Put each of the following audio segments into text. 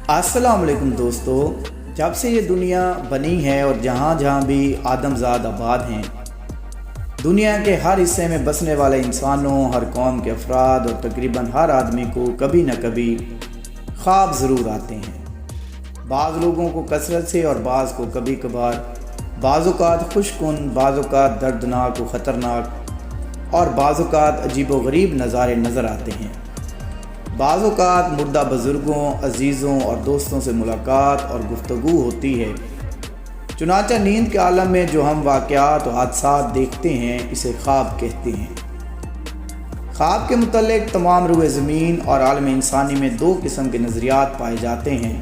अस्सलाम वालेकुम दोस्तों, जब से ये दुनिया बनी है और जहाँ जहाँ भी आदमजाद आबाद हैं, दुनिया के हर हिस्से में बसने वाले इंसानों, हर कौम के अफराद और तकरीबन हर आदमी को कभी न कभी ख्वाब ज़रूर आते हैं। बाज़ लोगों को कसरत से और बाज़ को कभी कभार, बाज़-औक़ात खुशकुन, बाज़-औक़ात दर्दनाक व ख़तरनाक और बाज़-औक़ात अजीब व गरीब नज़ारे नज़र आते हैं। बाज़-औक़ात मुर्दा बुज़ुर्गों, अजीज़ों और दोस्तों से मुलाकात और गुफ्तगू होती है। चुनांचे नींद के आलम में जो हम वाक़यात और हादसात देखते हैं, इसे ख्वाब कहते हैं। ख्वाब के मुतल्लिक़ तमाम रूए ज़मीन और आलम इंसानी में दो किस्म के नज़रियात पाए जाते हैं।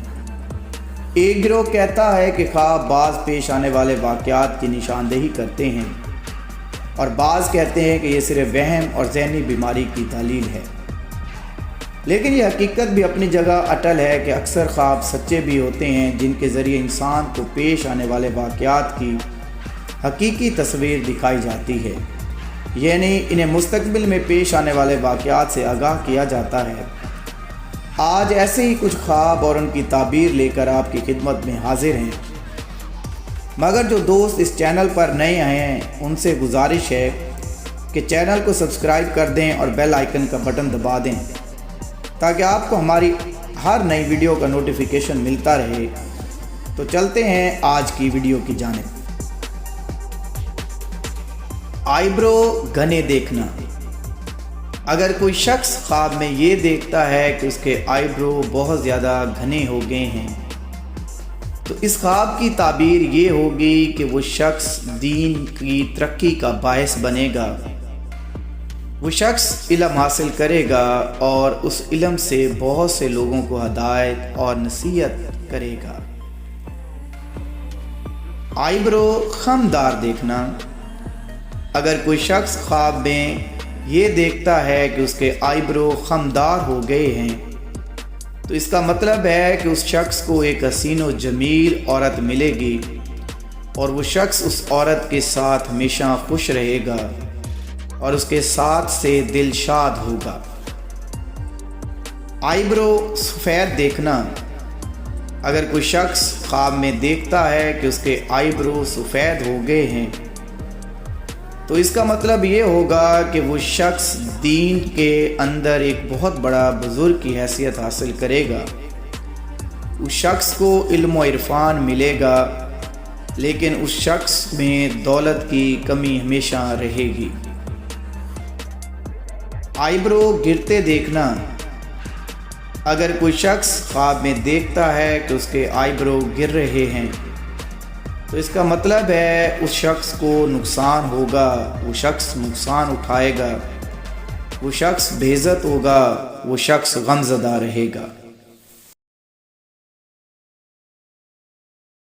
एक गिरोह कहता है कि ख्वाब बाज़ पेश आने वाले वाक़यात की निशानदेही करते हैं और बाज़ कहते हैं कि ये सिर्फ़ वहम और ज़हनी बीमारी की दलील है। लेकिन ये हकीकत भी अपनी जगह अटल है कि अक्सर ख्वाब सच्चे भी होते हैं, जिनके ज़रिए इंसान को पेश आने वाले वाक़यात की हकीकी तस्वीर दिखाई जाती है, यानी इन्हें मुस्तक़बिल में पेश आने वाले वाक़यात से आगाह किया जाता है। आज ऐसे ही कुछ ख्वाब और उनकी ताबीर लेकर आपकी खिदमत में हाजिर हैं। मगर जो दोस्त इस चैनल पर नए आए हैं, उनसे गुजारिश है कि चैनल को सब्सक्राइब कर दें और बेल आइकन का बटन दबा दें, ताकि आपको हमारी हर नई वीडियो का नोटिफिकेशन मिलता रहे। तो चलते हैं आज की वीडियो की जानिब। आईब्रो घने देखना। अगर कोई शख्स ख्वाब में ये देखता है कि उसके आईब्रो बहुत ज़्यादा घने हो गए हैं, तो इस ख्वाब की ताबीर ये होगी कि वो शख्स दीन की तरक्की का बायस बनेगा। वो शख्स इल्म हासिल करेगा और उस इल्म से बहुत से लोगों को हदायत और नसीहत करेगा। आईब्रो खमदार देखना। अगर कोई शख्स ख्वाब में ये देखता है कि उसके आईब्रो खमदार हो गए हैं, तो इसका मतलब है कि उस शख्स को एक हसीन व जमील औरत मिलेगी और वो शख्स उस औरत के साथ हमेशा खुश रहेगा और उसके साथ से दिल शाद होगा। आईब्रो सफ़ेद देखना। अगर कोई शख्स ख्वाब में देखता है कि उसके आईब्रो सफ़ेद हो गए हैं, तो इसका मतलब ये होगा कि वो शख्स दीन के अंदर एक बहुत बड़ा बुज़ुर्ग की हैसियत हासिल करेगा। उस शख्स को इल्म व इरफान मिलेगा, लेकिन उस शख्स में दौलत की कमी हमेशा रहेगी। आईब्रो गिरते देखना। अगर कोई शख्स ख्वाब में देखता है कि उसके आईब्रो गिर रहे हैं, तो इसका मतलब है उस शख्स को नुकसान होगा, वो शख्स नुकसान उठाएगा, वो शख्स बेइज्जत होगा, वो शख्स गमज़दा रहेगा।